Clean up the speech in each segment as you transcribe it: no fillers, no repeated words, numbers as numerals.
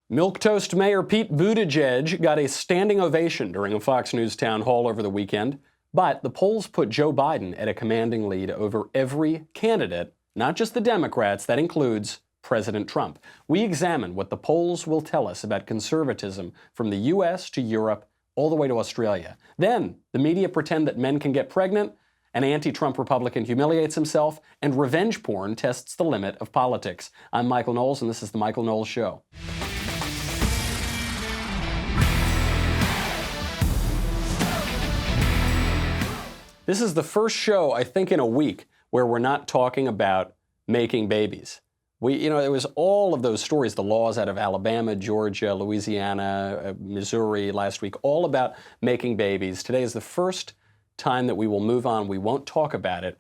Milquetoast Mayor Pete Buttigieg got a standing ovation during a Fox News town hall over the weekend, but the polls put Joe Biden at a commanding lead over every candidate, not just the Democrats, that includes President Trump. We examine what the polls will tell us about conservatism from the U.S. to Europe, all the way to Australia. Then, the media pretend that men can get pregnant, an anti-Trump Republican humiliates himself, and revenge porn tests the limit of politics. I'm Michael Knowles, and this is The Michael Knowles Show. This is the first show, I think, in a week where we're not talking about making babies. There was all of those stories, the laws out of Alabama, Georgia, Louisiana, Missouri last week, all about making babies. Today is the first time that we will move on. We won't talk about it,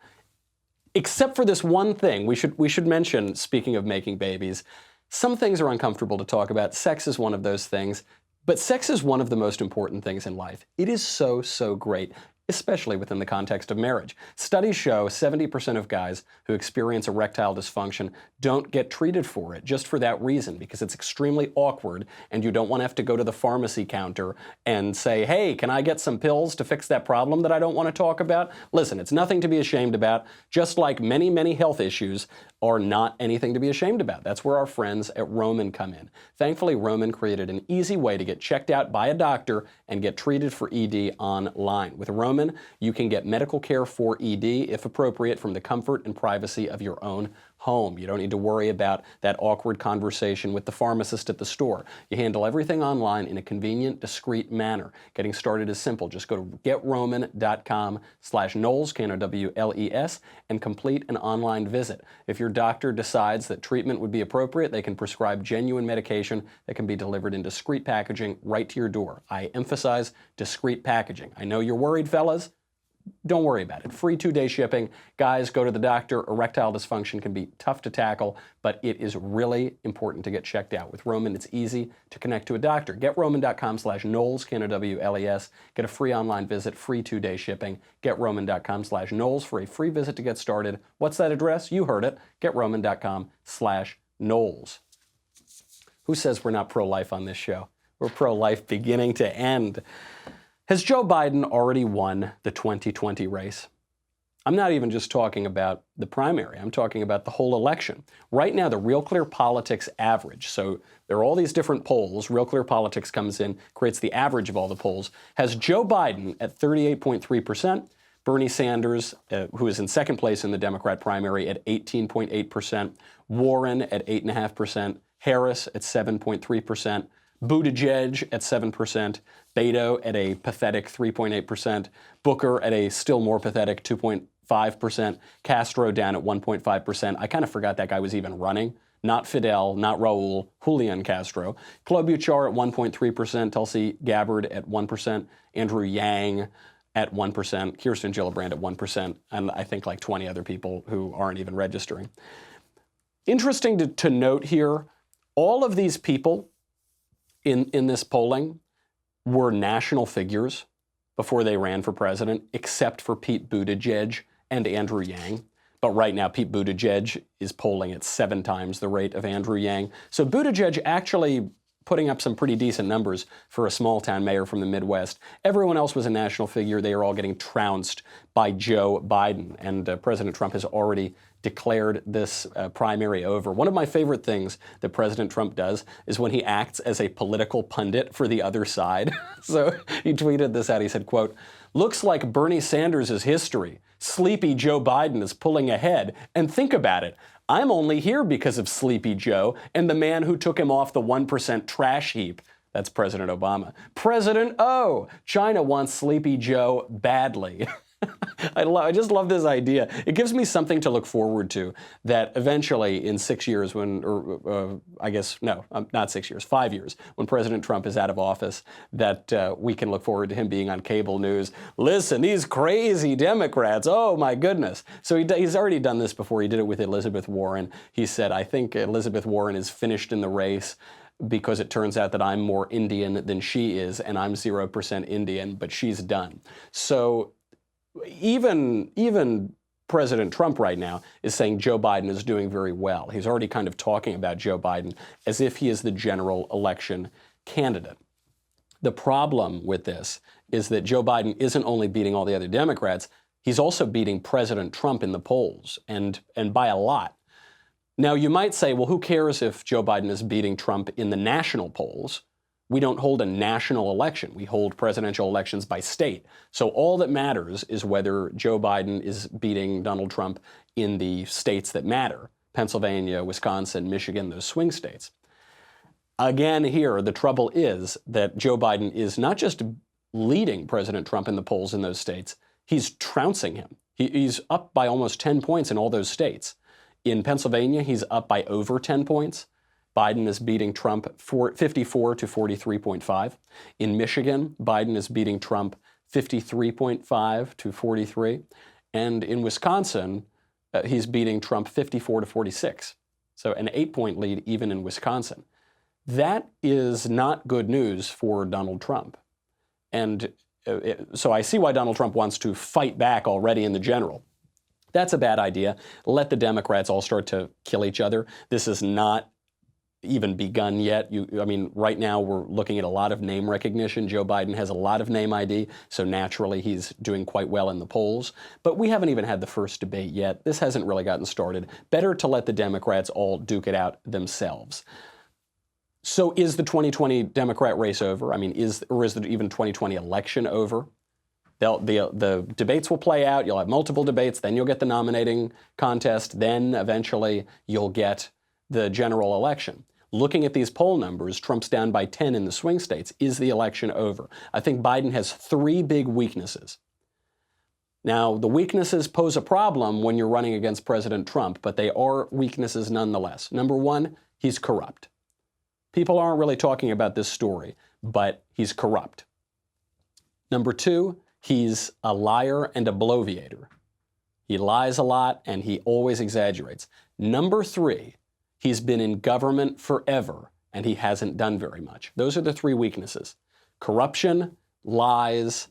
except for this one thing. We should mention, speaking of making babies, some things are uncomfortable to talk about. Sex is one of those things, but sex is one of the most important things in life. It is so, so great, especially within the context of marriage. Studies show 70% of guys who experience erectile dysfunction don't get treated for it just for that reason, because it's extremely awkward and you don't want to have to go to the pharmacy counter and say, hey, can I get some pills to fix that problem that I don't want to talk about? Listen, it's nothing to be ashamed about, just like many, many health issues are not anything to be ashamed about. That's where our friends at Roman come in. Thankfully, Roman created an easy way to get checked out by a doctor and get treated for ED online. With Roman, you can get medical care for ED, if appropriate, from the comfort and privacy of your own home. You don't need to worry about that awkward conversation with the pharmacist at the store. You handle everything online in a convenient, discreet manner. Getting started is simple. Just go to getroman.com/Knowles, Knowles, and complete an online visit. If your doctor decides that treatment would be appropriate, they can prescribe genuine medication that can be delivered in discreet packaging right to your door. I emphasize discreet packaging. I know you're worried, fellas. Don't worry about it. Free 2-day shipping. Guys, go to the doctor. Erectile dysfunction can be tough to tackle, but it is really important to get checked out. With Roman, it's easy to connect to a doctor. GetRoman.com/Knowles, Knowles. Get a free online visit, free 2-day shipping. GetRoman.com/Knowles for a free visit to get started. What's that address? You heard it. GetRoman.com/Knowles. Who says we're not pro-life on this show? We're pro-life beginning to end. Has Joe Biden already won the 2020 race? I'm not even just talking about the primary. I'm talking about the whole election. Right now, the Real Clear Politics average, so there are all these different polls. Real Clear Politics comes in, creates the average of all the polls, has Joe Biden at 38.3%, Bernie Sanders, who is in second place in the Democrat primary, at 18.8%, Warren at 8.5%, Harris at 7.3%, Buttigieg at 7%, Beto at a pathetic 3.8%, Booker at a still more pathetic 2.5%, Castro down at 1.5%. I kind of forgot that guy was even running. Not Fidel, not Raul, Julian Castro. Klobuchar at 1.3%, Tulsi Gabbard at 1%, Andrew Yang at 1%, Kirsten Gillibrand at 1%, and I think like 20 other people who aren't even registering. Interesting to note here, all of these people in this polling were national figures before they ran for president, except for Pete Buttigieg and Andrew Yang. But right now, Pete Buttigieg is polling at 7 times the rate of Andrew Yang. So Buttigieg actually putting up some pretty decent numbers for a small-town mayor from the Midwest. Everyone else was a national figure. They are all getting trounced by Joe Biden. And President Trump has already declared this primary over. One of my favorite things that President Trump does is when he acts as a political pundit for the other side. So he tweeted this out. He said, quote, "Looks like Bernie Sanders is history. Sleepy Joe Biden is pulling ahead. And think about it. I'm only here because of Sleepy Joe and the man who took him off the 1% trash heap." That's President Obama. President O, China wants Sleepy Joe badly. I just love this idea. It gives me something to look forward to, that eventually in 6 years when, not 6 years, 5 years, when President Trump is out of office, that we can look forward to him being on cable news. Listen, these crazy Democrats, oh my goodness. So he's already done this before. He did it with Elizabeth Warren. He said, I think Elizabeth Warren is finished in the race because it turns out that I'm more Indian than she is, and I'm 0% Indian, but she's done. So even President Trump right now is saying Joe Biden is doing very well. He's already kind of talking about Joe Biden as if he is the general election candidate. The problem with this is that Joe Biden isn't only beating all the other Democrats, he's also beating President Trump in the polls, and by a lot. Now, you might say, well, who cares if Joe Biden is beating Trump in the national polls? We don't hold a national election. We hold presidential elections by state. So all that matters is whether Joe Biden is beating Donald Trump in the states that matter: Pennsylvania, Wisconsin, Michigan, those swing states. Again, here, the trouble is that Joe Biden is not just leading President Trump in the polls in those states, he's trouncing him. He's up by almost 10 points in all those states. In Pennsylvania, he's up by over 10 points. Biden is beating Trump 54 to 43.5. In Michigan, Biden is beating Trump 53.5 to 43. And in Wisconsin, he's beating Trump 54 to 46. So an 8-point lead even in Wisconsin. That is not good news for Donald Trump. And so I see why Donald Trump wants to fight back already in the general. That's a bad idea. Let the Democrats all start to kill each other. This has not even begun yet. Right now we're looking at a lot of name recognition. Joe Biden has a lot of name ID, so naturally he's doing quite well in the polls. But we haven't even had the first debate yet. This hasn't really gotten started. Better to let the Democrats all duke it out themselves. So is the 2020 Democrat race over? Is the even 2020 election over? The debates will play out. You'll have multiple debates. Then you'll get the nominating contest. Then eventually you'll get the general election. Looking at these poll numbers, Trump's down by 10 in the swing states. Is the election over? I think Biden has 3 big weaknesses. Now, the weaknesses pose a problem when you're running against President Trump, but they are weaknesses nonetheless. Number 1, he's corrupt. People aren't really talking about this story, but he's corrupt. Number 2, he's a liar and a bloviator. He lies a lot and he always exaggerates. Number 3, he's been in government forever and he hasn't done very much. Those are the 3 weaknesses: corruption, lies,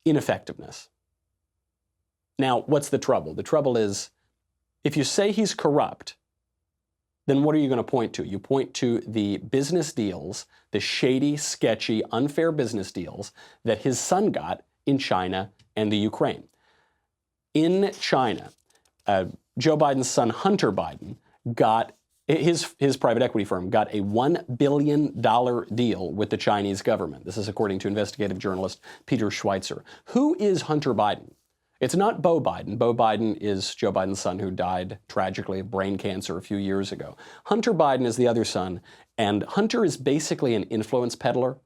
ineffectiveness. Now, what's the trouble? The trouble is, if you say he's corrupt, then what are you going to point to? You point to the business deals, the shady, sketchy, unfair business deals that his son got in China and the Ukraine. In China, Joe Biden's son, Hunter Biden, got his private equity firm got a $1 billion deal with the Chinese government. This is according to investigative journalist Peter Schweitzer. Who is Hunter Biden? It's not Beau Biden. Beau Biden is Joe Biden's son who died tragically of brain cancer a few years ago. Hunter Biden is the other son, and Hunter is basically an influence peddler.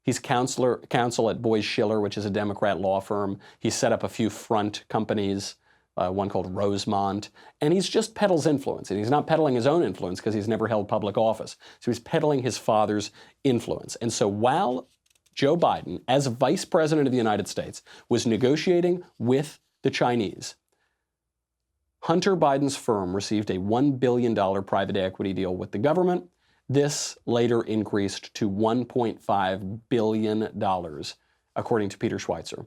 He's counsel at Boies Schiller, which is a Democrat law firm. He set up a few front companies, one called Rosemont, and he's just peddles influence. And he's not peddling his own influence because he's never held public office. So he's peddling his father's influence. And so while Joe Biden, as vice president of the United States, was negotiating with the Chinese, Hunter Biden's firm received a $1 billion private equity deal with the government. This later increased to $1.5 billion, according to Peter Schweitzer.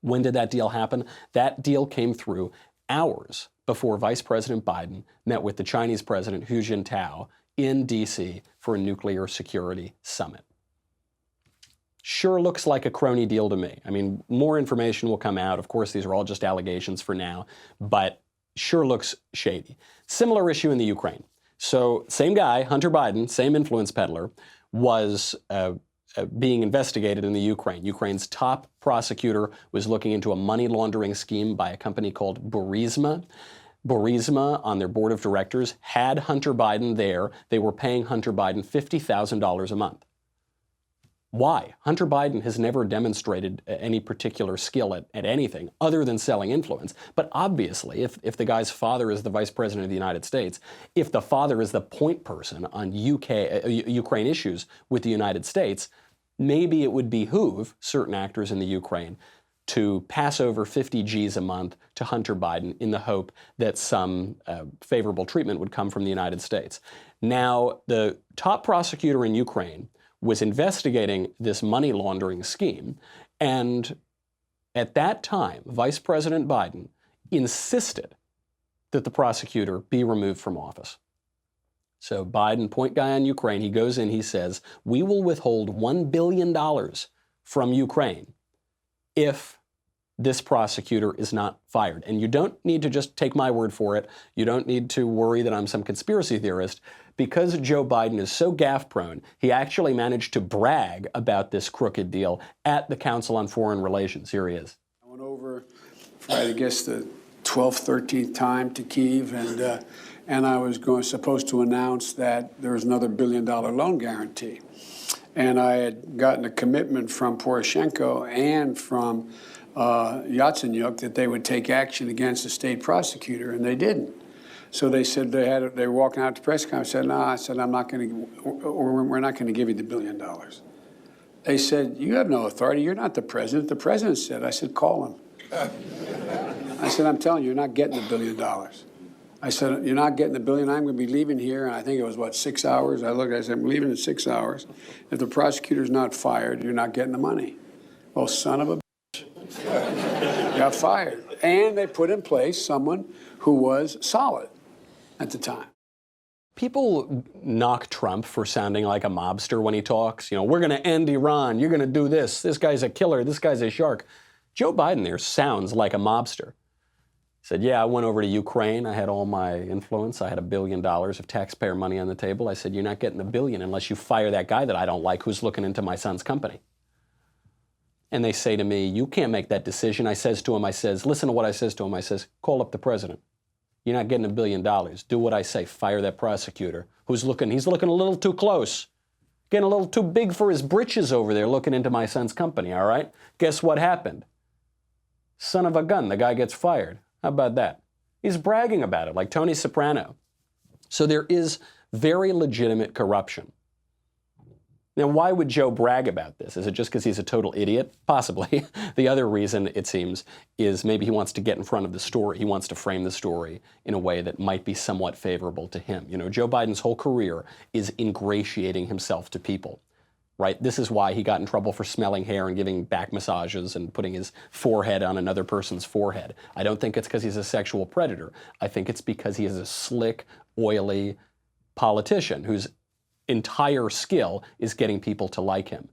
When did that deal happen? That deal came through hours before Vice President Biden met with the Chinese President Hu Jintao in D.C. for a nuclear security summit. Sure looks like a crony deal to me. More information will come out. Of course, these are all just allegations for now, but sure looks shady. Similar issue in the Ukraine. So same guy, Hunter Biden, same influence peddler, was being investigated in the Ukraine. Ukraine's top prosecutor was looking into a money laundering scheme by a company called Burisma. Burisma, on their board of directors, had Hunter Biden there. They were paying Hunter Biden $50,000 a month. Why? Hunter Biden has never demonstrated any particular skill at anything other than selling influence. But obviously, if the guy's father is the vice president of the United States, if the father is the point person on Ukraine issues with the United States, maybe it would behoove certain actors in the Ukraine to pass over 50 G's a month to Hunter Biden in the hope that some favorable treatment would come from the United States. Now, the top prosecutor in Ukraine was investigating this money laundering scheme, and at that time, Vice President Biden insisted that the prosecutor be removed from office. So Biden, point guy on Ukraine, he goes in, he says, we will withhold $1 billion from Ukraine if this prosecutor is not fired. And you don't need to just take my word for it. You don't need to worry that I'm some conspiracy theorist. Because Joe Biden is so gaffe-prone, he actually managed to brag about this crooked deal at the Council on Foreign Relations. Here he is. I went over for, I guess, the 12th, 13th time to Kyiv, and I was supposed to announce that there was another $1 billion loan guarantee. And I had gotten a commitment from Poroshenko and from Yatsenyuk that they would take action against the state prosecutor, and they didn't. So they said they were walking out to press conference. I said, no, I said, I'm not going to, or we're not going to give you the $1 billion. They said, you have no authority. You're not the president. The president said. I said, call him. I said, I'm telling you, you're not getting the $1 billion. I said, you're not getting the $1 billion. I'm going to be leaving here. And I think it was, what, 6 hours? I said, I'm leaving in 6 hours. If the prosecutor's not fired, you're not getting the money. Well, son of a bitch. Got fired. And they put in place someone who was solid at the time. People knock Trump for sounding like a mobster when he talks. You know, we're going to end Iran. You're going to do this. This guy's a killer. This guy's a shark. Joe Biden there sounds like a mobster. He said, yeah, I went over to Ukraine. I had all my influence. I had $1 billion of taxpayer money on the table. I said, you're not getting the $1 billion unless you fire that guy that I don't like who's looking into my son's company. And they say to me, you can't make that decision. I says to him, listen to what I says to him. I says, call up the president. You're not getting $1 billion. Do what I say. Fire that prosecutor he's looking a little too close. Getting a little too big for his britches over there looking into my son's company, all right? Guess what happened? Son of a gun, the guy gets fired. How about that? He's bragging about it like Tony Soprano. So there is very legitimate corruption. Now, why would Joe brag about this? Is it just because he's a total idiot? Possibly. The other reason, it seems, is maybe he wants to get in front of the story. He wants to frame the story in a way that might be somewhat favorable to him. You know, Joe Biden's whole career is ingratiating himself to people, right? This is why he got in trouble for smelling hair and giving back massages and putting his forehead on another person's forehead. I don't think it's because he's a sexual predator. I think it's because he is a slick, oily politician whose entire skill is getting people to like him.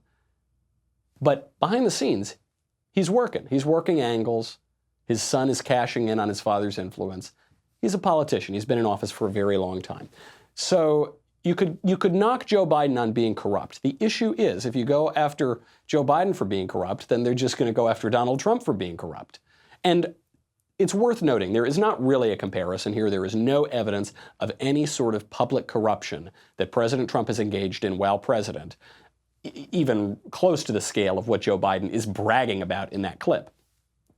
But behind the scenes, he's working. He's working angles. His son is cashing in on his father's influence. He's a politician. He's been in office for a very long time. So you could knock Joe Biden on being corrupt. The issue is, if you go after Joe Biden for being corrupt, then they're just going to go after Donald Trump for being corrupt. And it's worth noting, there is not really a comparison here. There is no evidence of any sort of public corruption that President Trump has engaged in while president, even close to the scale of what Joe Biden is bragging about in that clip.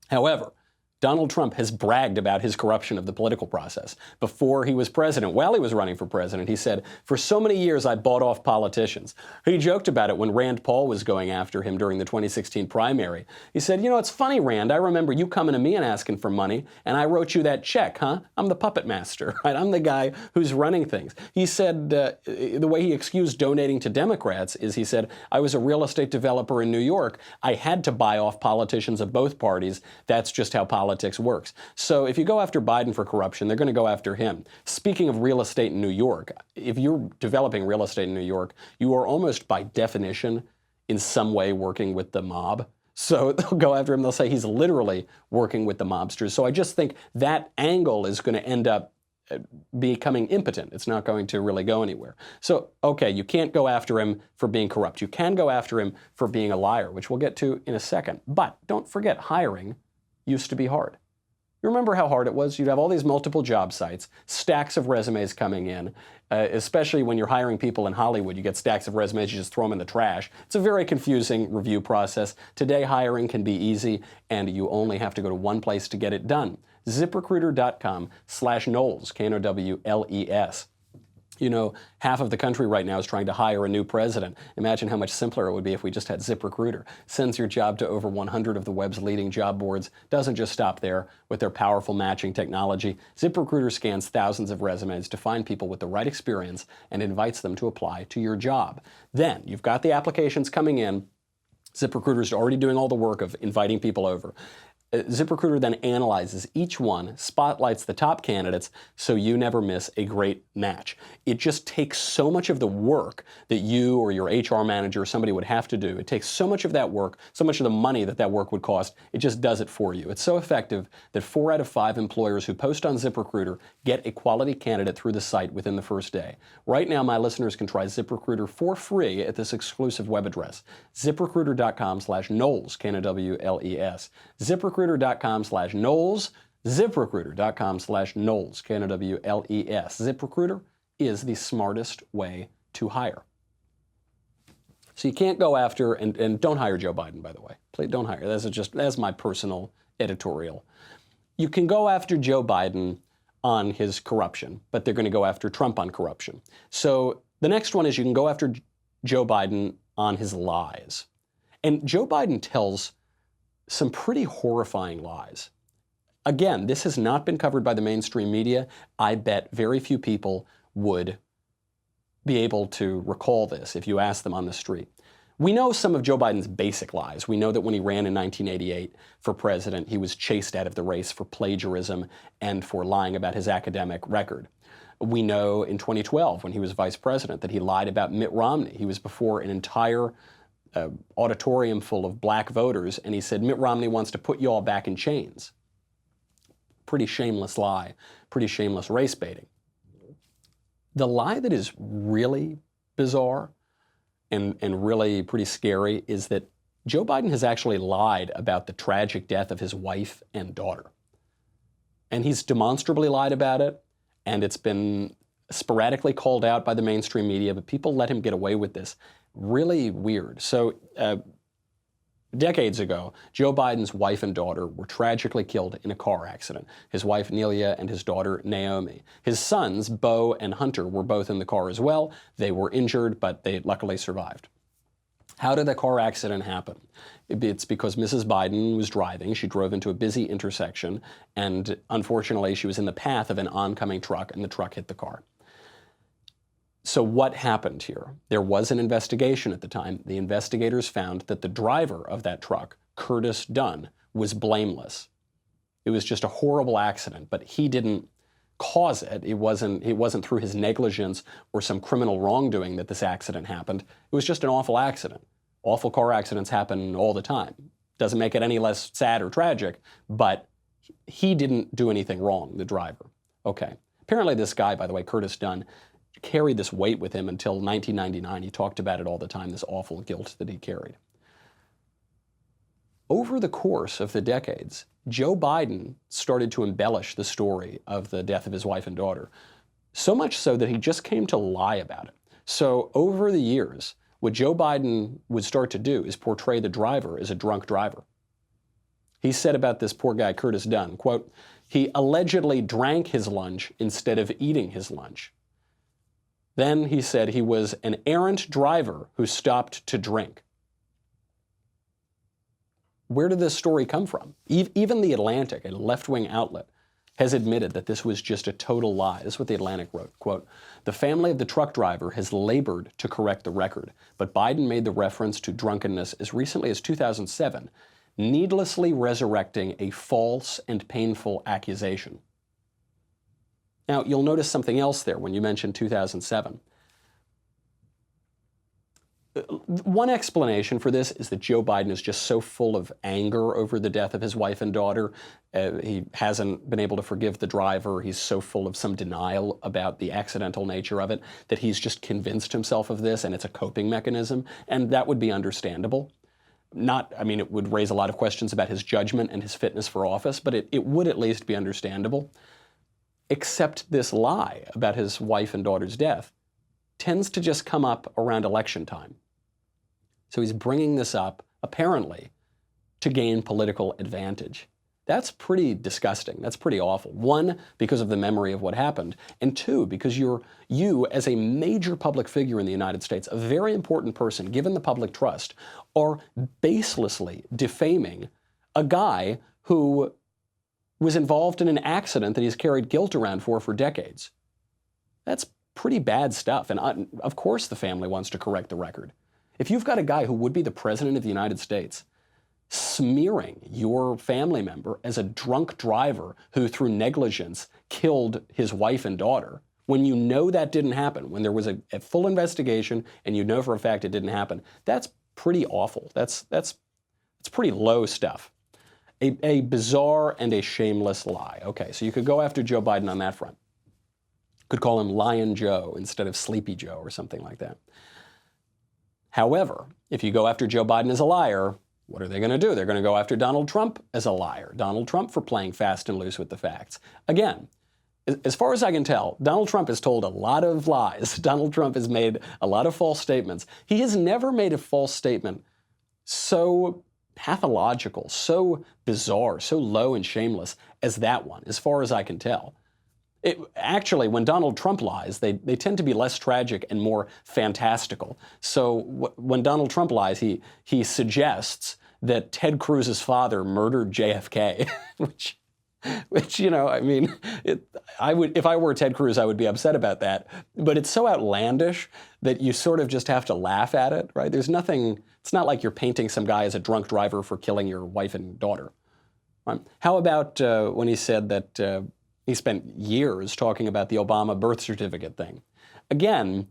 However, Donald Trump has bragged about his corruption of the political process. Before he was president, while he was running for president, he said, for so many years I bought off politicians. He joked about it when Rand Paul was going after him during the 2016 primary. He said, you know, it's funny, Rand, I remember you coming to me and asking for money, and I wrote you that check, huh? I'm the puppet master, right? I'm the guy who's running things. He said, the way he excused donating to Democrats is he said, I was a real estate developer in New York. I had to buy off politicians of both parties. That's just how politics works. So if you go after Biden for corruption, they're going to go after him. Speaking of real estate in New York, if you're developing real estate in New York, you are almost by definition in some way working with the mob. So they'll go after him. They'll say he's literally working with the mobsters. So I just think that angle is going to end up becoming impotent. It's not going to really go anywhere. So, okay, you can't go after him for being corrupt. You can go after him for being a liar, which we'll get to in a second. But don't forget, hiring used to be hard. You remember how hard it was? You'd have all these multiple job sites, stacks of resumes coming in, especially when you're hiring people in Hollywood. You get stacks of resumes, you just throw them in the trash. It's a very confusing review process. Today, hiring can be easy, and you only have to go to one place to get it done. ZipRecruiter.com/Knowles, Knowles. You know, half of the country right now is trying to hire a new president. Imagine how much simpler it would be if we just had ZipRecruiter. Sends your job to over 100 of the web's leading job boards. Doesn't just stop there with their powerful matching technology. ZipRecruiter scans thousands of resumes to find people with the right experience and invites them to apply to your job. Then, you've got the applications coming in. ZipRecruiter is already doing all the work of inviting people over. ZipRecruiter then analyzes each one, spotlights the top candidates, so you never miss a great match. It just takes so much of the work that you or your HR manager or somebody would have to do. It takes so much of that work, so much of the money that work would cost, it just does it for you. It's so effective that 4 out of 5 employers who post on ZipRecruiter get a quality candidate through the site within the first day. Right now, my listeners can try ZipRecruiter for free at this exclusive web address, ZipRecruiter.com/Knowles, Knowles. ZipRecruiter.com/Knowles, ZipRecruiter.com/Knowles, Knowles. ZipRecruiter is the smartest way to hire. So you can't go after, and don't hire Joe Biden, by the way. Please don't hire. That's my personal editorial. You can go after Joe Biden on his corruption, but they're going to go after Trump on corruption. So the next one is you can go after Joe Biden on his lies. And Joe Biden tells some pretty horrifying lies. Again, this has not been covered by the mainstream media. I bet very few people would be able to recall this if you ask them on the street. We know some of Joe Biden's basic lies. We know that when he ran in 1988 for president, he was chased out of the race for plagiarism and for lying about his academic record. We know in 2012, when he was vice president, that he lied about Mitt Romney. He was before an entire auditorium full of black voters, and he said, Mitt Romney wants to put you all back in chains. Pretty shameless lie, pretty shameless race baiting. The lie that is really bizarre and really pretty scary is that Joe Biden has actually lied about the tragic death of his wife and daughter. And he's demonstrably lied about it, and it's been sporadically called out by the mainstream media, but people let him get away with this. Really weird. So decades ago, Joe Biden's wife and daughter were tragically killed in a car accident. His wife, Nelia, and his daughter, Naomi. His sons, Bo and Hunter, were both in the car as well. They were injured, but they luckily survived. How did the car accident happen? It's because Mrs. Biden was driving. She drove into a busy intersection, and unfortunately, she was in the path of an oncoming truck, and the truck hit the car. So what happened here? There was an investigation at the time. The investigators found that the driver of that truck, Curtis Dunn, was blameless. It was just a horrible accident, but he didn't cause it. It wasn't through his negligence or some criminal wrongdoing that this accident happened. It was just an awful accident. Awful car accidents happen all the time. Doesn't make it any less sad or tragic, but he didn't do anything wrong, the driver. Okay. Apparently this guy, by the way, Curtis Dunn, carried this weight with him until 1999. He talked about it all the time, this awful guilt that he carried. Over the course of the decades, Joe Biden started to embellish the story of the death of his wife and daughter, so much so that he just came to lie about it. So over the years, what Joe Biden would start to do is portray the driver as a drunk driver. He said about this poor guy, Curtis Dunn, quote, he allegedly drank his lunch instead of eating his lunch. Then he said he was an errant driver who stopped to drink. Where did this story come from? Even The Atlantic, a left-wing outlet, has admitted that this was just a total lie. This is what The Atlantic wrote, quote, the family of the truck driver has labored to correct the record, but Biden made the reference to drunkenness as recently as 2007, needlessly resurrecting a false and painful accusation. Now, you'll notice something else there when you mention 2007. One explanation for this is that Joe Biden is just so full of anger over the death of his wife and daughter. He hasn't been able to forgive the driver. He's so full of some denial about the accidental nature of it that he's just convinced himself of this, and it's a coping mechanism, and that would be understandable. It would raise a lot of questions about his judgment and his fitness for office, but it would at least be understandable. Except this lie about his wife and daughter's death tends to just come up around election time. So he's bringing this up, apparently, to gain political advantage. That's pretty disgusting. That's pretty awful. One, because of the memory of what happened, and two, because you, as a major public figure in the United States, a very important person, given the public trust, are baselessly defaming a guy who was involved in an accident that he's carried guilt around for decades. That's pretty bad stuff, and of course the family wants to correct the record. If you've got a guy who would be the president of the United States smearing your family member as a drunk driver who, through negligence, killed his wife and daughter, when you know that didn't happen, when there was a full investigation and you know for a fact it didn't happen, that's pretty awful. That's pretty low stuff. A bizarre and a shameless lie. Okay, so you could go after Joe Biden on that front. Could call him Lion Joe instead of Sleepy Joe or something like that. However, if you go after Joe Biden as a liar, what are they going to do? They're going to go after Donald Trump as a liar. Donald Trump for playing fast and loose with the facts. Again, as far as I can tell, Donald Trump has told a lot of lies. Donald Trump has made a lot of false statements. He has never made a false statement so pathological, so bizarre, so low and shameless as that one, as far as I can tell. Actually, when Donald Trump lies, they tend to be less tragic and more fantastical. So when Donald Trump lies, he suggests that Ted Cruz's father murdered JFK, which you know, I mean, I would, if I were Ted Cruz, I would be upset about that. But it's so outlandish that you sort of just have to laugh at it, right? There's nothing. It's not like you're painting some guy as a drunk driver for killing your wife and daughter. Right? How about when he said that he spent years talking about the Obama birth certificate thing? Again,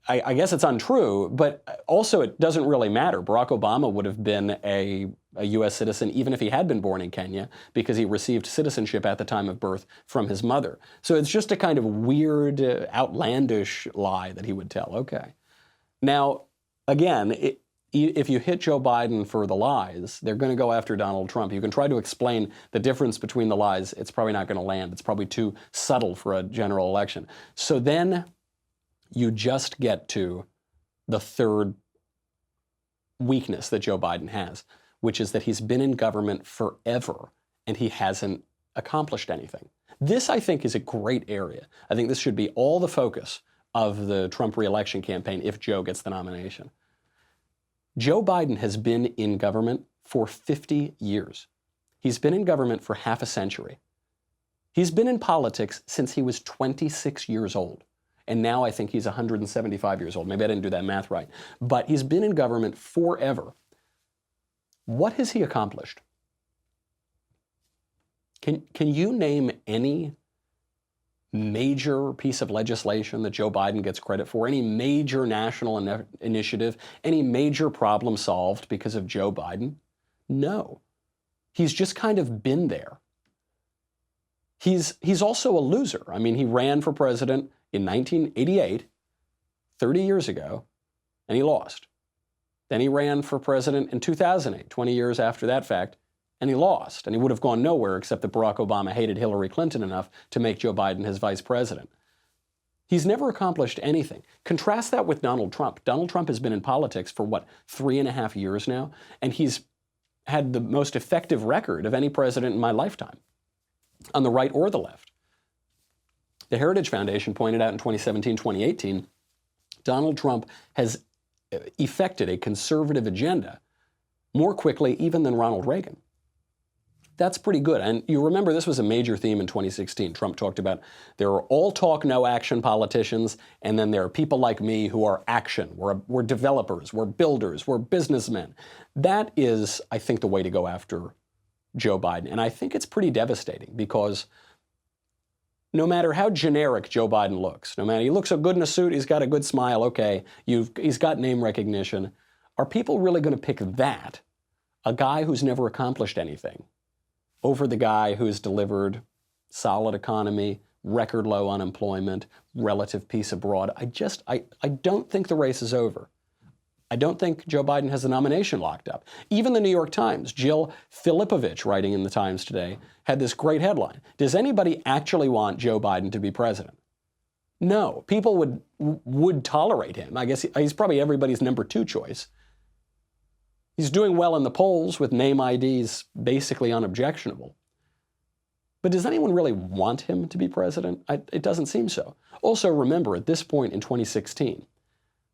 I guess it's untrue, but also it doesn't really matter. Barack Obama would have been a U.S. citizen even if he had been born in Kenya because he received citizenship at the time of birth from his mother. So it's just a kind of weird, outlandish lie that he would tell. Okay. Now, again, if you hit Joe Biden for the lies, they're going to go after Donald Trump. You can try to explain the difference between the lies. It's probably not going to land. It's probably too subtle for a general election. So then you just get to the third weakness that Joe Biden has, which is that he's been in government forever and he hasn't accomplished anything. This, I think, is a great area. I think this should be all the focus of the Trump re-election campaign if Joe gets the nomination. Joe Biden has been in government for 50 years. He's been in government for half a century. He's been in politics since he was 26 years old. And now I think he's 175 years old. Maybe I didn't do that math right. But he's been in government forever. What has he accomplished? Can you name any major piece of legislation that Joe Biden gets credit for? Any major national initiative? Any major problem solved because of Joe Biden? No. He's just kind of been there. He's also a loser. I mean, he ran for president in 1988, 30 years ago, and he lost. Then he ran for president in 2008, 20 years after that fact, and he lost. And he would have gone nowhere except that Barack Obama hated Hillary Clinton enough to make Joe Biden his vice president. He's never accomplished anything. Contrast that with Donald Trump. Donald Trump has been in politics for, 3.5 years now, and he's had the most effective record of any president in my lifetime, on the right or the left. The Heritage Foundation pointed out in 2017, 2018, Donald Trump has effected a conservative agenda more quickly even than Ronald Reagan. That's pretty good. And you remember this was a major theme in 2016. Trump talked about there are all talk, no action politicians, and then there are people like me who are action. We're developers, we're builders, we're businessmen. That is, I think, the way to go after Joe Biden. And I think it's pretty devastating because no matter how generic Joe Biden looks, no matter he looks so good in a suit, he's got a good smile, okay, he's got name recognition. Are people really going to pick that, a guy who's never accomplished anything, over the guy who's delivered solid economy, record low unemployment, relative peace abroad? I don't think the race is over. I don't think Joe Biden has the nomination locked up. Even the New York Times, Jill Filipovich, writing in the Times today, had this great headline. Does anybody actually want Joe Biden to be president? No. People would tolerate him. I guess he's probably everybody's number 2 choice. He's doing well in the polls with name IDs basically unobjectionable. But does anyone really want him to be president? It doesn't seem so. Also, remember, at this point in 2016,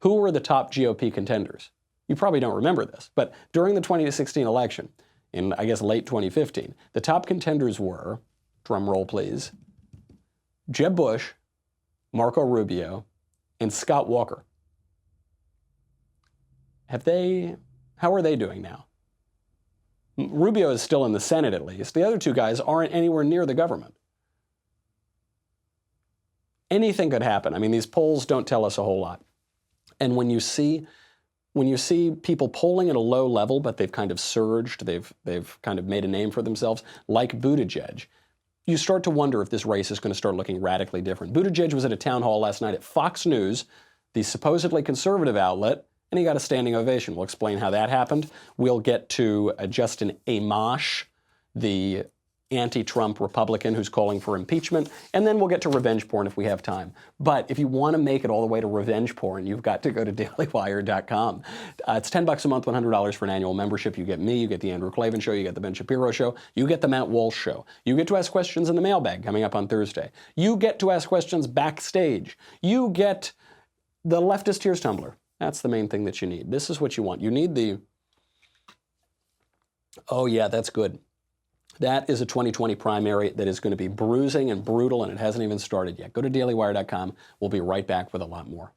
who were the top GOP contenders? You probably don't remember this, but during the 2016 election, in, I guess, late 2015, the top contenders were, drum roll please, Jeb Bush, Marco Rubio, and Scott Walker. Have they How are they doing now? Rubio is still in the Senate, at least. The other two guys aren't anywhere near the government. Anything could happen. I mean, these polls don't tell us a whole lot. And when you see people polling at a low level, but they've kind of surged, they've kind of made a name for themselves, like Buttigieg, you start to wonder if this race is going to start looking radically different. Buttigieg was at a town hall last night at Fox News, the supposedly conservative outlet, and he got a standing ovation. We'll explain how that happened. We'll get to Justin Amash, the anti-Trump Republican who's calling for impeachment, and then we'll get to revenge porn if we have time. But if you want to make it all the way to revenge porn, you've got to go to dailywire.com. It's $10 a month, $100 for an annual membership. You get me, you get the Andrew Klavan Show, you get the Ben Shapiro Show, you get the Matt Walsh Show. You get to ask questions in the mailbag coming up on Thursday. You get to ask questions backstage. You get the Leftist Tears Tumbler. That's the main thing that you need. This is what you want. You need the, oh yeah, that's good. That is a 2020 primary that is going to be bruising and brutal, and it hasn't even started yet. Go to dailywire.com. We'll be right back with a lot more.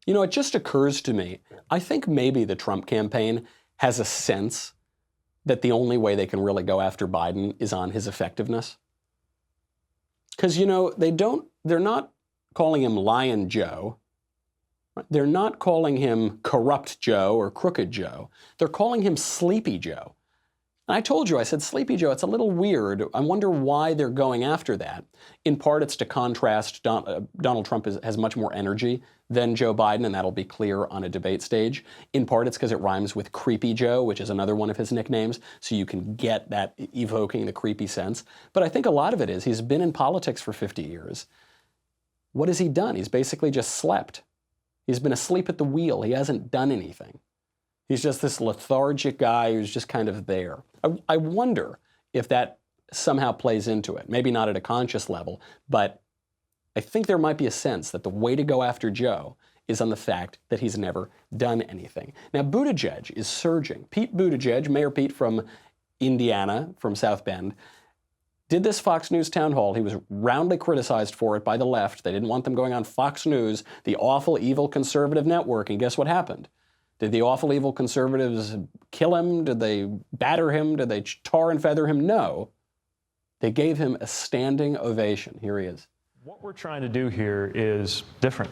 You know, it just occurs to me, I think maybe the Trump campaign has a sense that the only way they can really go after Biden is on his effectiveness. Because, you know, they're not calling him Lion Joe. They're not calling him Corrupt Joe or Crooked Joe. They're calling him Sleepy Joe. And I told you, I said, Sleepy Joe, it's a little weird. I wonder why they're going after that. In part, it's to contrast Donald Trump has much more energy than Joe Biden, and that'll be clear on a debate stage. In part, it's because it rhymes with Creepy Joe, which is another one of his nicknames, so you can get that evoking the creepy sense. But I think a lot of it is he's been in politics for 50 years. What has he done? He's basically just slept. He's been asleep at the wheel. He hasn't done anything. He's just this lethargic guy who's just kind of there. I wonder if that somehow plays into it. Maybe not at a conscious level, but I think there might be a sense that the way to go after Joe is on the fact that he's never done anything. Now, Buttigieg is surging. Pete Buttigieg, Mayor Pete from Indiana, from South Bend, did this Fox News town hall. He was roundly criticized for it by the left. They didn't want them going on Fox News, the awful, evil conservative network. And guess what happened? Did the awful, evil conservatives kill him? Did they batter him? Did they tar and feather him? No. They gave him a standing ovation. Here he is. What we're trying to do here is different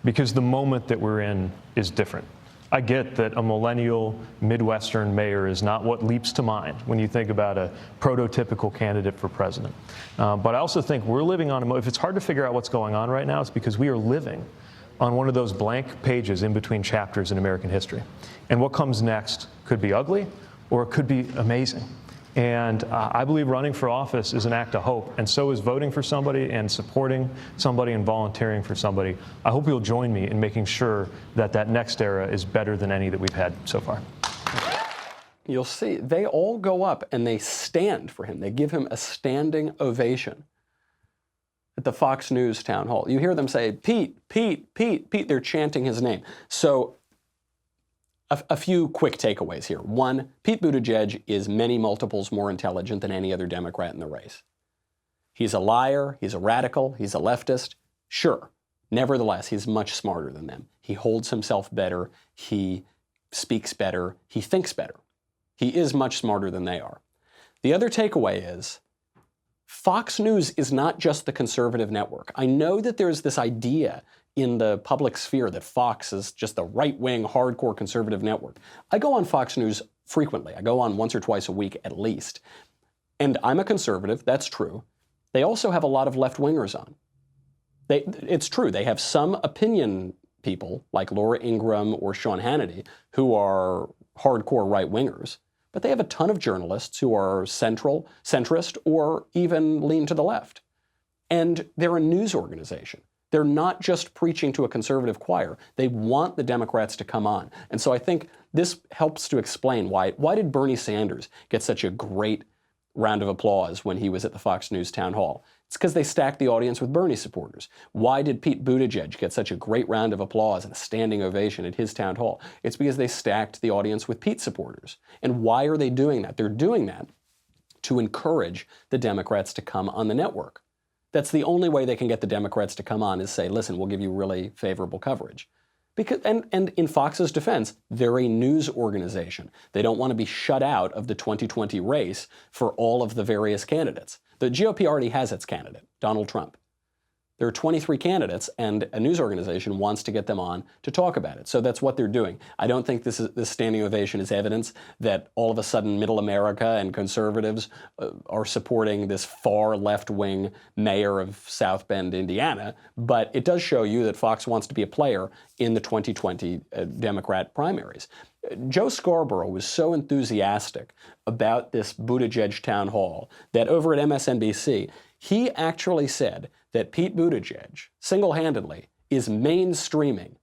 because the moment that we're in is different. I get that a millennial Midwestern mayor is not what leaps to mind when you think about a prototypical candidate for president. But I also think we're living on if it's hard to figure out what's going on right now, it's because we are living on one of those blank pages in between chapters in American history. And what comes next could be ugly or it could be amazing. And I believe running for office is an act of hope, and so is voting for somebody and supporting somebody and volunteering for somebody. I hope you'll join me in making sure that that next era is better than any that we've had so far. You'll see, they all go up and they stand for him. They give him a standing ovation at the Fox News town hall. You hear them say, Pete, Pete, Pete, Pete. They're chanting his name. So a few quick takeaways here. One, Pete Buttigieg is many multiples more intelligent than any other Democrat in the race. He's a liar, he's a radical, he's a leftist. Sure. Nevertheless, he's much smarter than them. He holds himself better, he speaks better, he thinks better. He is much smarter than they are. The other takeaway is Fox News is not just the conservative network. I know that there's this idea in the public sphere that Fox is just the right-wing, hardcore conservative network. I go on Fox News frequently. I go on once or twice a week at least. And I'm a conservative, that's true. They also have a lot of left-wingers on. It's true, they have some opinion people like Laura Ingraham or Sean Hannity who are hardcore right-wingers. But they have a ton of journalists who are centrist, or even lean to the left. And they're a news organization. They're not just preaching to a conservative choir. They want the Democrats to come on. And so I think this helps to explain why did Bernie Sanders get such a great round of applause when he was at the Fox News town hall? It's because they stacked the audience with Bernie supporters. Why did Pete Buttigieg get such a great round of applause and a standing ovation at his town hall? It's because they stacked the audience with Pete supporters. And why are they doing that? They're doing that to encourage the Democrats to come on the network. That's the only way they can get the Democrats to come on is say, listen, we'll give you really favorable coverage. Because, and in Fox's defense, they're a news organization. They don't want to be shut out of the 2020 race for all of the various candidates. The GOP already has its candidate, Donald Trump. There are 23 candidates, and a news organization wants to get them on to talk about it. So that's what they're doing. I don't think this standing ovation is evidence that all of a sudden middle America and conservatives are supporting this far left-wing mayor of South Bend, Indiana. But it does show you that Fox wants to be a player in the 2020 Democrat primaries. Joe Scarborough was so enthusiastic about this Buttigieg town hall that over at MSNBC, he actually said that Pete Buttigieg, single-handedly, is mainstreaming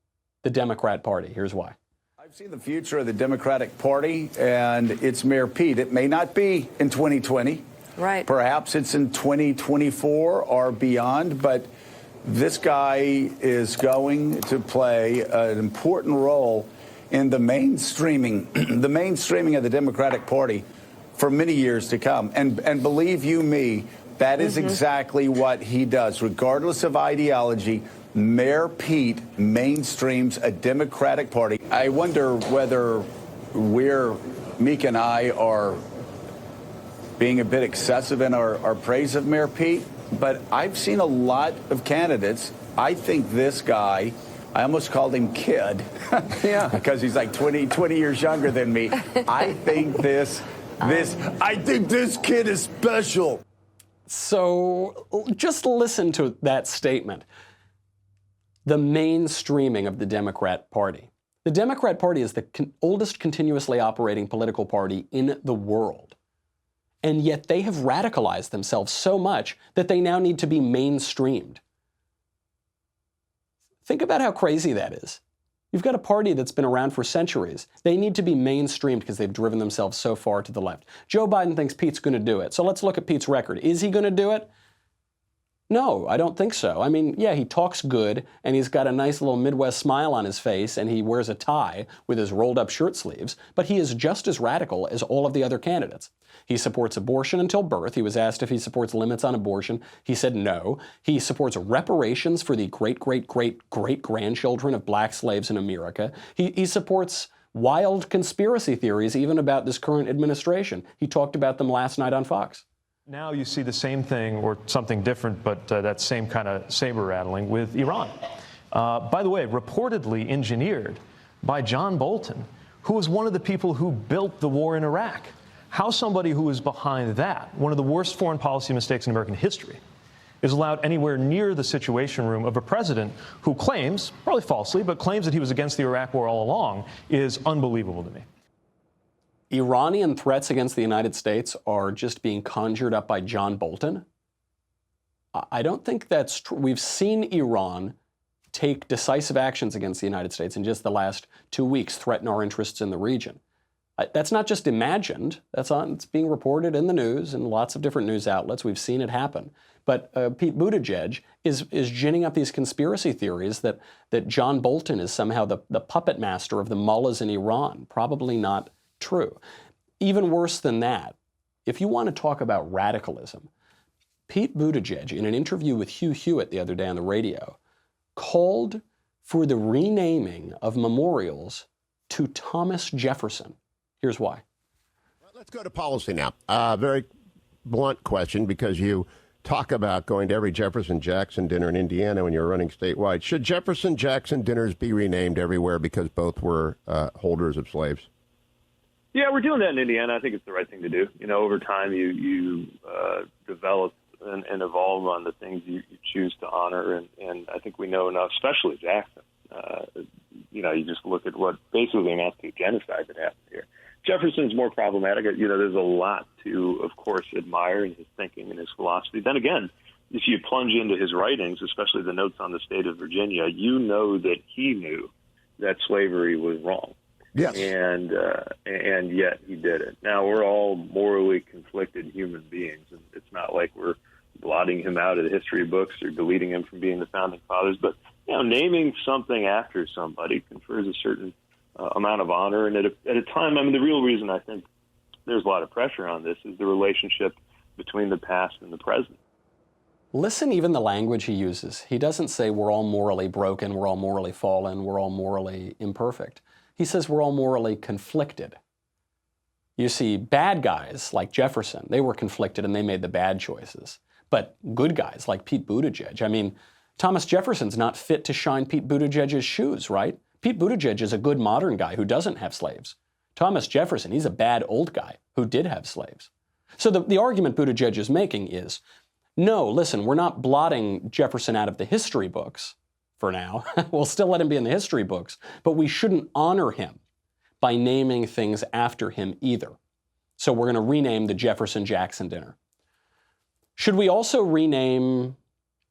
the Democrat Party. Here's why. I've seen the future of the Democratic Party, and it's Mayor Pete. It may not be in 2020. Right. Perhaps it's in 2024 or beyond, but this guy is going to play an important role in the mainstreaming of the Democratic Party for many years to come. And believe you me, that is exactly what he does. Regardless of ideology, Mayor Pete mainstreams a Democratic Party. I wonder whether Meek and I are being a bit excessive in our praise of Mayor Pete, but I've seen a lot of candidates. I think this guy, I almost called him kid, yeah, because he's like 20 years younger than me. I think this kid is special. So just listen to that statement. The mainstreaming of the Democrat Party. The Democrat Party is the oldest continuously operating political party in the world. And yet they have radicalized themselves so much that they now need to be mainstreamed. Think about how crazy that is. You've got a party that's been around for centuries. They need to be mainstreamed because they've driven themselves so far to the left. Joe Biden thinks Pete's going to do it. So let's look at Pete's record. Is he going to do it? No, I don't think so. I mean, yeah, he talks good, and he's got a nice little Midwest smile on his face, and he wears a tie with his rolled-up shirt sleeves, but he is just as radical as all of the other candidates. He supports abortion until birth. He was asked if he supports limits on abortion. He said no. He supports reparations for the great-great-great-great-grandchildren of black slaves in America. He supports wild conspiracy theories even about this current administration. He talked about them last night on Fox. Now you see the same thing, or something different, but that same kind of saber rattling with Iran. By the way, reportedly engineered by John Bolton, who was one of the people who built the war in Iraq. How somebody who is behind that, one of the worst foreign policy mistakes in American history, is allowed anywhere near the Situation Room of a president who claims, probably falsely, but claims that he was against the Iraq war all along, is unbelievable to me. Iranian threats against the United States are just being conjured up by John Bolton? I don't think that's true. We've seen Iran take decisive actions against the United States in just the last 2 weeks, threaten our interests in the region. That's not just imagined. It's being reported in the news and lots of different news outlets. We've seen it happen. But Pete Buttigieg is ginning up these conspiracy theories that John Bolton is somehow the puppet master of the mullahs in Iran. Probably not true. Even worse than that, if you want to talk about radicalism, Pete Buttigieg, in an interview with Hugh Hewitt the other day on the radio, called for the renaming of memorials to Thomas Jefferson. Here's why. Let's go to policy now. Very blunt question, because you talk about going to every Jefferson-Jackson dinner in Indiana when you're running statewide. Should Jefferson-Jackson dinners be renamed everywhere because both were holders of slaves? Yeah, we're doing that in Indiana. I think it's the right thing to do. You know, over time, you develop and evolve on the things you choose to honor, and I think we know enough, especially Jackson. You just look at what basically amounts to genocide that happened here. Jefferson's more problematic. There's a lot to, of course, admire in his thinking and his philosophy. Then again, if you plunge into his writings, especially the notes on the state of Virginia, you know that he knew that slavery was wrong. Yes. And yet he did it. Now, we're all morally conflicted human beings, and it's not like we're blotting him out of the history books or deleting him from being the founding fathers. But, naming something after somebody confers a certain amount of honor. And at a time, the real reason I think there's a lot of pressure on this, is the relationship between the past and the present. Listen, even the language he uses. He doesn't say we're all morally broken, we're all morally fallen, we're all morally imperfect. He says we're all morally conflicted. You see, bad guys like Jefferson, they were conflicted and they made the bad choices. But good guys like Pete Buttigieg, I mean, Thomas Jefferson's not fit to shine Pete Buttigieg's shoes, right? Pete Buttigieg is a good modern guy who doesn't have slaves. Thomas Jefferson, he's a bad old guy who did have slaves. So the argument Buttigieg is making is, no, listen, we're not blotting Jefferson out of the history books for now. We'll still let him be in the history books, but we shouldn't honor him by naming things after him either. So we're going to rename the Jefferson-Jackson dinner. Should we also rename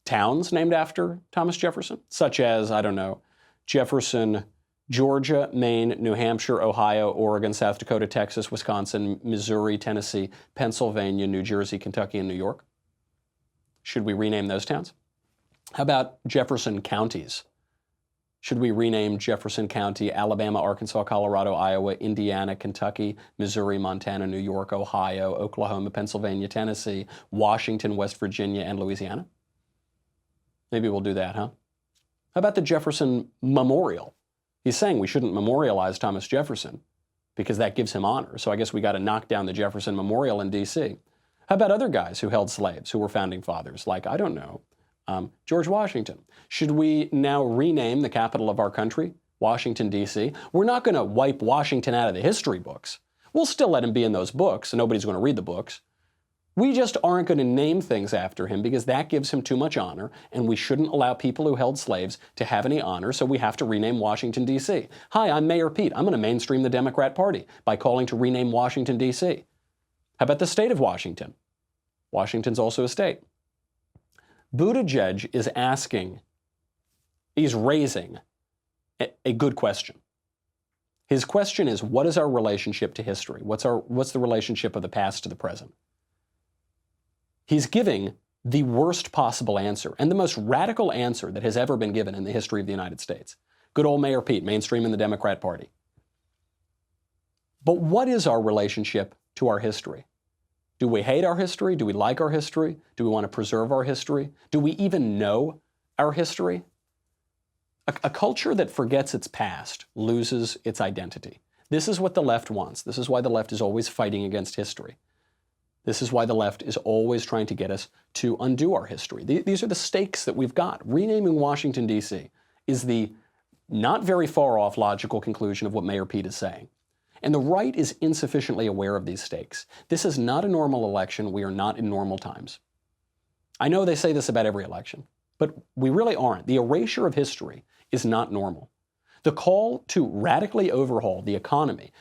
towns named after Thomas Jefferson, such as, I don't know, Jefferson, Georgia, Maine, New Hampshire, Ohio, Oregon, South Dakota, Texas, Wisconsin, Missouri, Tennessee, Pennsylvania, New Jersey, Kentucky, and New York? Should we rename those towns? How about Jefferson counties? Should we rename Jefferson County, Alabama, Arkansas, Colorado, Iowa, Indiana, Kentucky, Missouri, Montana, New York, Ohio, Oklahoma, Pennsylvania, Tennessee, Washington, West Virginia, and Louisiana? Maybe we'll do that, huh? How about the Jefferson Memorial? He's saying we shouldn't memorialize Thomas Jefferson because that gives him honor. So I guess we got to knock down the Jefferson Memorial in D.C. How about other guys who held slaves, who were founding fathers, like, I don't know, George Washington? Should we now rename the capital of our country, Washington, D.C.? We're not going to wipe Washington out of the history books. We'll still let him be in those books, and nobody's going to read the books. We just aren't going to name things after him because that gives him too much honor, and we shouldn't allow people who held slaves to have any honor, so we have to rename Washington, D.C. Hi, I'm Mayor Pete. I'm going to mainstream the Democrat Party by calling to rename Washington, D.C. How about the state of Washington? Washington's also a state. Buttigieg is raising a good question. His question is, what is our relationship to history? What's the relationship of the past to the present? He's giving the worst possible answer and the most radical answer that has ever been given in the history of the United States. Good old Mayor Pete, mainstreaming the Democrat Party. But what is our relationship to our history? Do we hate our history? Do we like our history? Do we want to preserve our history? Do we even know our history? A culture that forgets its past loses its identity. This is what the left wants. This is why the left is always fighting against history. This is why the left is always trying to get us to undo our history. These are the stakes that we've got. Renaming Washington, D.C. is the not very far off logical conclusion of what Mayor Pete is saying. And the right is insufficiently aware of these stakes. This is not a normal election. We are not in normal times. I know they say this about every election, but we really aren't. The erasure of history is not normal. The call to radically overhaul the economy,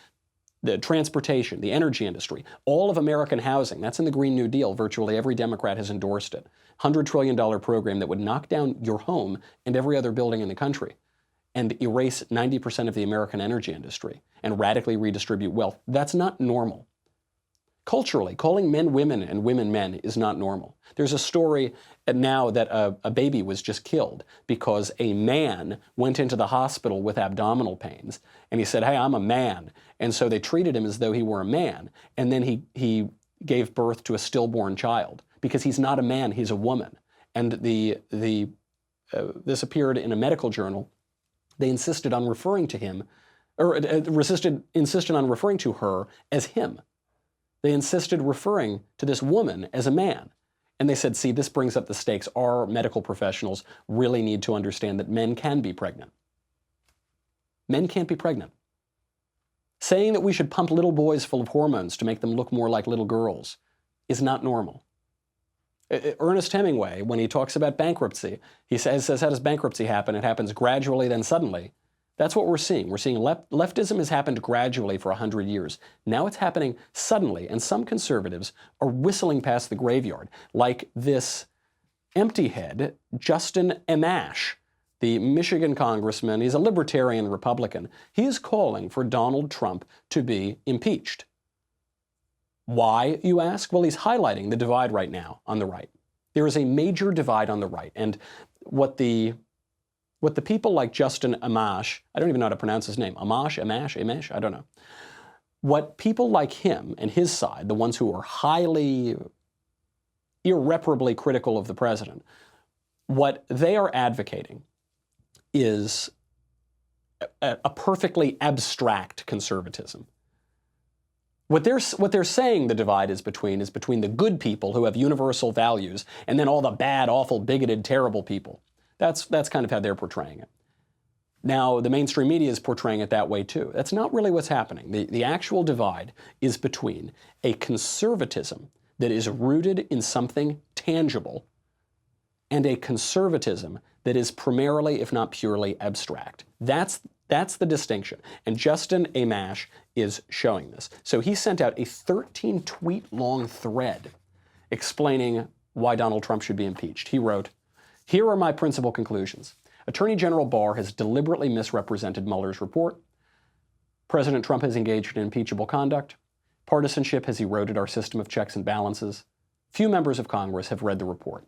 the transportation, the energy industry, all of American housing, that's in the Green New Deal. Virtually every Democrat has endorsed it. $100 trillion program that would knock down your home and every other building in the country and erase 90% of the American energy industry and radically redistribute wealth. That's not normal. Culturally, calling men women and women men is not normal. There's a story now that a baby was just killed because a man went into the hospital with abdominal pains and he said, hey, I'm a man. And so they treated him as though he were a man. And then he gave birth to a stillborn child because he's not a man, he's a woman. And this appeared in a medical journal. They insisted on referring to him, or insisted on referring to her as him. They insisted referring to this woman as a man. And they said, see, this brings up the stakes. Our medical professionals really need to understand that men can be pregnant. Men can't be pregnant. Saying that we should pump little boys full of hormones to make them look more like little girls is not normal. Ernest Hemingway, when he talks about bankruptcy, he says, how does bankruptcy happen? It happens gradually, then suddenly. That's what we're seeing. We're seeing leftism has happened gradually for 100 years. Now it's happening suddenly, and some conservatives are whistling past the graveyard, like this empty head, Justin Amash, the Michigan congressman. He's a libertarian Republican. He is calling for Donald Trump to be impeached. Why, you ask? Well, he's highlighting the divide right now on the right. There is a major divide on the right, and what the people like Justin Amash, I don't even know how to pronounce his name, Amash, I don't know. What people like him and his side, the ones who are highly, irreparably critical of the president, what they are advocating is a perfectly abstract conservatism. What they're saying the divide is between the good people who have universal values and then all the bad, awful, bigoted, terrible people. That's kind of how they're portraying it. Now, the mainstream media is portraying it that way too. That's not really what's happening. The actual divide is between a conservatism that is rooted in something tangible and a conservatism that is primarily, if not purely, abstract. That's the distinction. And Justin Amash is showing this. So he sent out a 13-tweet-long thread explaining why Donald Trump should be impeached. He wrote, "Here are my principal conclusions. Attorney General Barr has deliberately misrepresented Mueller's report. President Trump has engaged in impeachable conduct. Partisanship has eroded our system of checks and balances. Few members of Congress have read the report."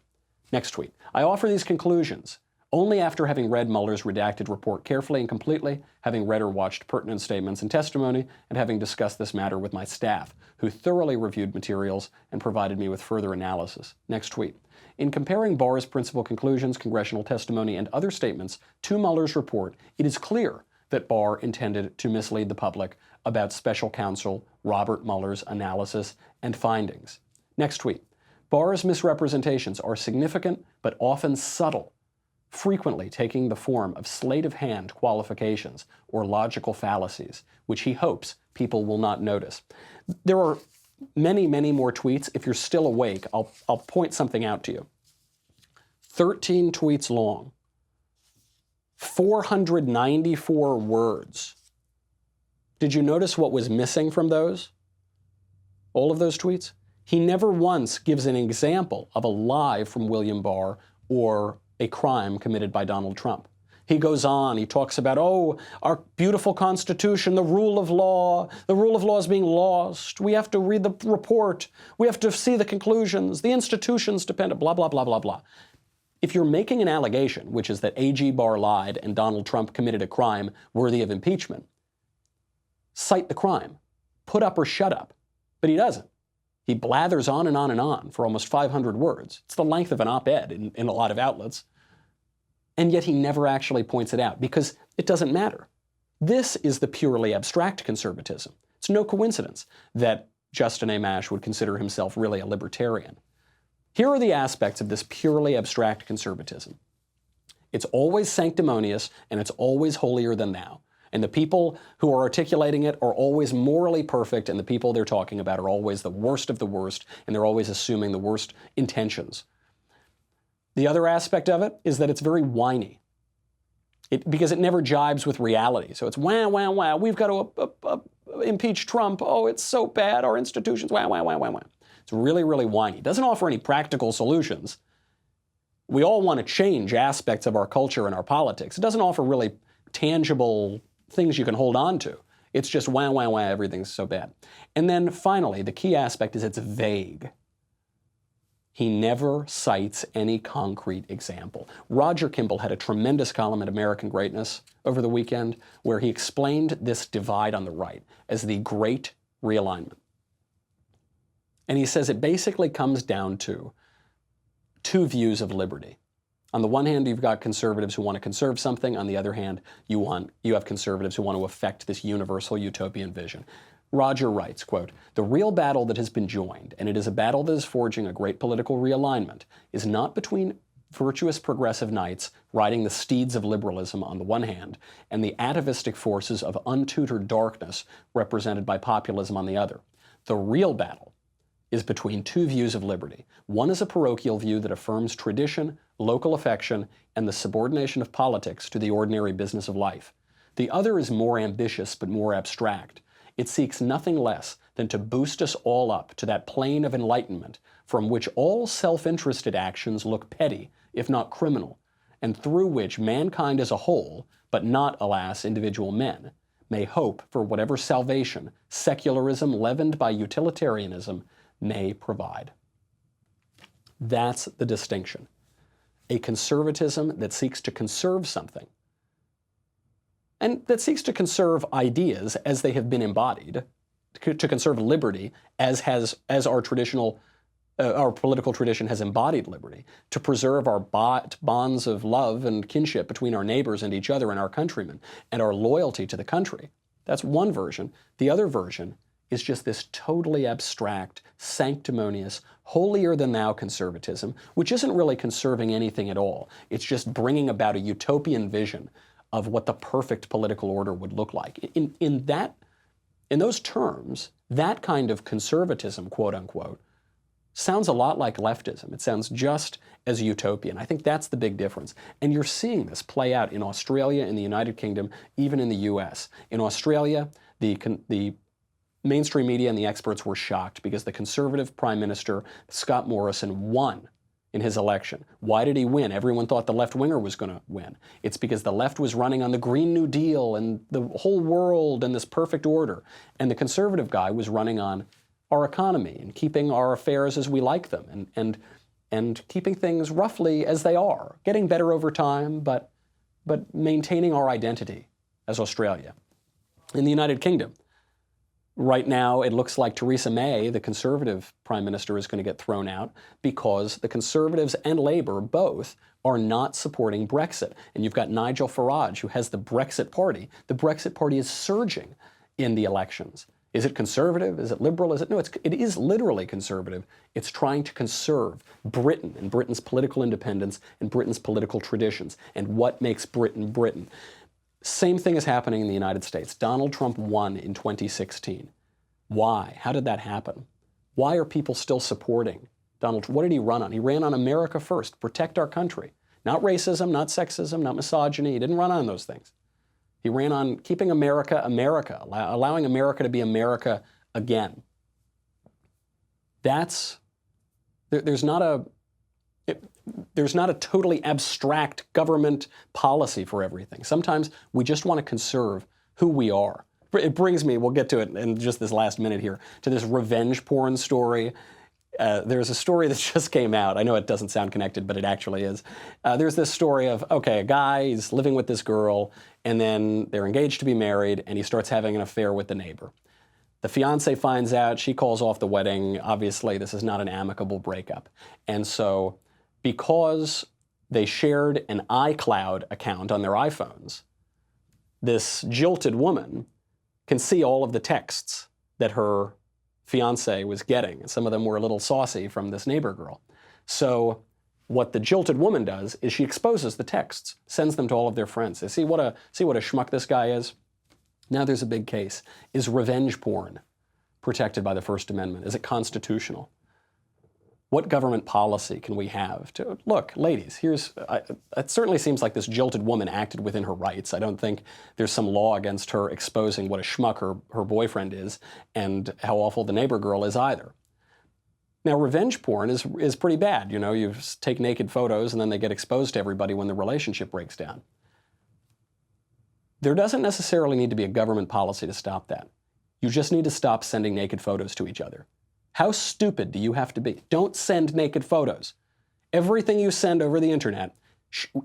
Next tweet. "I offer these conclusions only after having read Mueller's redacted report carefully and completely, having read or watched pertinent statements and testimony, and having discussed this matter with my staff, who thoroughly reviewed materials and provided me with further analysis." Next tweet. "In comparing Barr's principal conclusions, congressional testimony, and other statements to Mueller's report, it is clear that Barr intended to mislead the public about special counsel Robert Mueller's analysis and findings." Next tweet. "Barr's misrepresentations are significant but often subtle, frequently taking the form of sleight-of-hand qualifications or logical fallacies, which he hopes people will not notice." There are many, many more tweets. If you're still awake, I'll point something out to you. 13 tweets long, 494 words. Did you notice what was missing from those? All of those tweets? He never once gives an example of a lie from William Barr or a crime committed by Donald Trump. He goes on, he talks about, our beautiful Constitution, the rule of law is being lost. We have to read the report. We have to see the conclusions. The institutions depend, blah, blah, blah, blah, blah. If you're making an allegation, which is that A.G. Barr lied and Donald Trump committed a crime worthy of impeachment, cite the crime. Put up or shut up. But he doesn't. He blathers on and on and on for almost 500 words. It's the length of an op-ed in a lot of outlets. And yet he never actually points it out because it doesn't matter. This is the purely abstract conservatism. It's no coincidence that Justin Amash would consider himself really a libertarian. Here are the aspects of this purely abstract conservatism. It's always sanctimonious and it's always holier than thou. And the people who are articulating it are always morally perfect, and the people they're talking about are always the worst of the worst, and they're always assuming the worst intentions. The other aspect of it is that it's very whiny, because it never jibes with reality. So it's wah, wah, wah, we've got to impeach Trump. Oh, it's so bad, our institutions, wah, wah, wah, wah, wah. It's really, really whiny. It doesn't offer any practical solutions. We all want to change aspects of our culture and our politics. It doesn't offer really tangible things you can hold on to. It's just wah, wah, wah, everything's so bad. And then finally, the key aspect is it's vague. He never cites any concrete example. Roger Kimball had a tremendous column at American Greatness over the weekend where he explained this divide on the right as the Great Realignment. And he says it basically comes down to two views of liberty. On the one hand, you've got conservatives who want to conserve something. On the other hand, you have conservatives who want to affect this universal utopian vision. Roger writes, quote, "The real battle that has been joined, and it is a battle that is forging a great political realignment, is not between virtuous progressive knights riding the steeds of liberalism on the one hand, and the atavistic forces of untutored darkness represented by populism on the other. The real battle is between two views of liberty. One is a parochial view that affirms tradition, local affection, and the subordination of politics to the ordinary business of life. The other is more ambitious but more abstract. It seeks nothing less than to boost us all up to that plane of enlightenment from which all self-interested actions look petty, if not criminal, and through which mankind as a whole, but not, alas, individual men, may hope for whatever salvation secularism leavened by utilitarianism may provide." That's the distinction. A conservatism that seeks to conserve something, and that seeks to conserve ideas as they have been embodied, to conserve liberty as our political tradition has embodied liberty, to preserve our bonds of love and kinship between our neighbors and each other and our countrymen, and our loyalty to the country. That's one version. The other version is just this totally abstract, sanctimonious, holier-than-thou conservatism, which isn't really conserving anything at all. It's just bringing about a utopian vision of what the perfect political order would look like. In those terms, that kind of conservatism, quote unquote, sounds a lot like leftism. It sounds just as utopian. I think that's the big difference. And you're seeing this play out in Australia, in the United Kingdom, even in the US. In Australia, the mainstream media and the experts were shocked because the Conservative Prime Minister, Scott Morrison, won in his election. Why did he win? Everyone thought the left-winger was going to win. It's because the left was running on the Green New Deal and the whole world and this perfect order. And the conservative guy was running on our economy and keeping our affairs as we like them and keeping things roughly as they are, getting better over time, but maintaining our identity as Australia. In the United Kingdom, right now, it looks like Theresa May, the Conservative Prime Minister, is going to get thrown out because the Conservatives and Labour both are not supporting Brexit. And you've got Nigel Farage, who has the Brexit Party. The Brexit Party is surging in the elections. Is it conservative? Is it liberal? No, it is literally conservative. It's trying to conserve Britain and Britain's political independence and Britain's political traditions and what makes Britain Britain. Same thing is happening in the United States. Donald Trump won in 2016. Why? How did that happen? Why are people still supporting Donald Trump? What did he run on? He ran on America first, protect our country. Not racism, not sexism, not misogyny. He didn't run on those things. He ran on keeping America, America, allowing America to be America again. There's not a totally abstract government policy for everything. Sometimes we just want to conserve who we are. It brings me, we'll get to it in just this last minute here, to this revenge porn story. There's a story that just came out. I know it doesn't sound connected, but it actually is. There's this story of, okay, a guy is living with this girl, and then they're engaged to be married, and he starts having an affair with the neighbor. The fiance finds out, she calls off the wedding. Obviously, this is not an amicable breakup. And so, because they shared an iCloud account on their iPhones, this jilted woman can see all of the texts that her fiance was getting. And some of them were a little saucy from this neighbor girl. So what the jilted woman does is she exposes the texts, sends them to all of their friends. They see what a schmuck this guy is. Now there's a big case. Is revenge porn protected by the First Amendment? Is it constitutional? What government policy can we have to, look, ladies, it certainly seems like this jilted woman acted within her rights. I don't think there's some law against her exposing what a schmuck her boyfriend is and how awful the neighbor girl is either. Now, revenge porn is pretty bad. You know, you take naked photos and then they get exposed to everybody when the relationship breaks down. There doesn't necessarily need to be a government policy to stop that. You just need to stop sending naked photos to each other. How stupid do you have to be? Don't send naked photos. Everything you send over the internet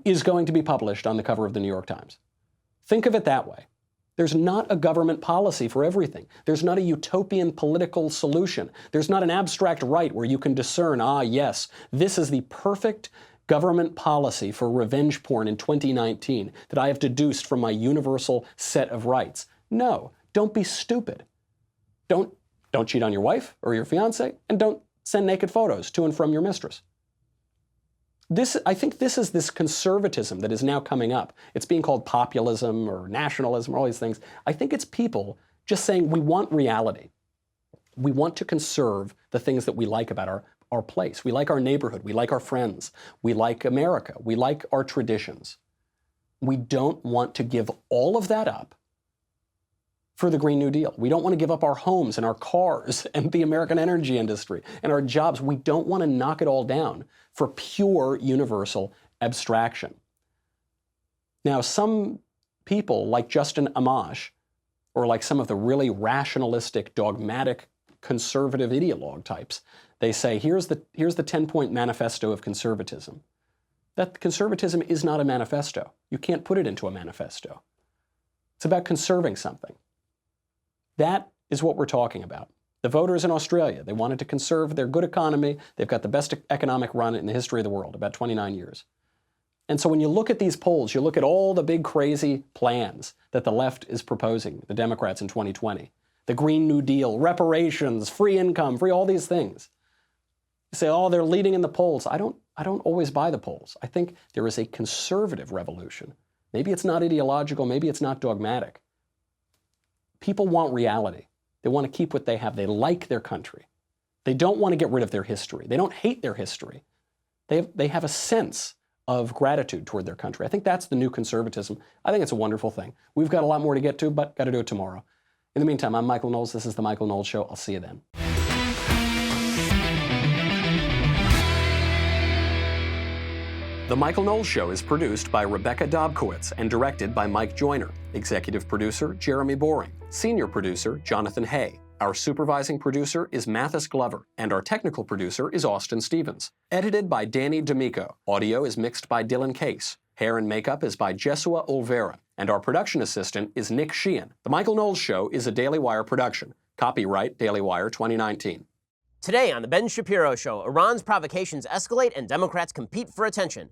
is going to be published on the cover of the New York Times. Think of it that way. There's not a government policy for everything. There's not a utopian political solution. There's not an abstract right where you can discern, yes, this is the perfect government policy for revenge porn in 2019 that I have deduced from my universal set of rights. No, don't be stupid. Don't cheat on your wife or your fiance, and don't send naked photos to and from your mistress. I think this is this conservatism that is now coming up. It's being called populism or nationalism or all these things. I think it's people just saying we want reality. We want to conserve the things that we like about our place. We like our neighborhood. We like our friends. We like America. We like our traditions. We don't want to give all of that up for the Green New Deal. We don't want to give up our homes and our cars and the American energy industry and our jobs. We don't want to knock it all down for pure universal abstraction. Now, some people like Justin Amash, or like some of the really rationalistic, dogmatic, conservative ideologue types, they say, here's the 10-point manifesto of conservatism. That conservatism is not a manifesto. You can't put it into a manifesto. It's about conserving something. That is what we're talking about. The voters in Australia, they wanted to conserve their good economy. They've got the best economic run in the history of the world, about 29 years. And so when you look at these polls, you look at all the big crazy plans that the left is proposing, the Democrats in 2020, the Green New Deal, reparations, free income, free all these things. You say, oh, they're leading in the polls. I don't always buy the polls. I think there is a conservative revolution. Maybe it's not ideological, maybe it's not dogmatic. People want reality. They want to keep what they have. They like their country. They don't want to get rid of their history. They don't hate their history. They have a sense of gratitude toward their country. I think that's the new conservatism. I think it's a wonderful thing. We've got a lot more to get to, but got to do it tomorrow. In the meantime, I'm Michael Knowles. This is The Michael Knowles Show. I'll see you then. The Michael Knowles Show is produced by Rebecca Dobkowitz and directed by Mike Joyner. Executive producer, Jeremy Boring. Senior producer, Jonathan Hay. Our supervising producer is Mathis Glover, and our technical producer is Austin Stevens. Edited by Danny D'Amico. Audio is mixed by Dylan Case. Hair and makeup is by Jesua Olvera, and our production assistant is Nick Sheehan. The Michael Knowles Show is a Daily Wire production. Copyright Daily Wire 2019. Today on The Ben Shapiro Show, Iran's provocations escalate and Democrats compete for attention.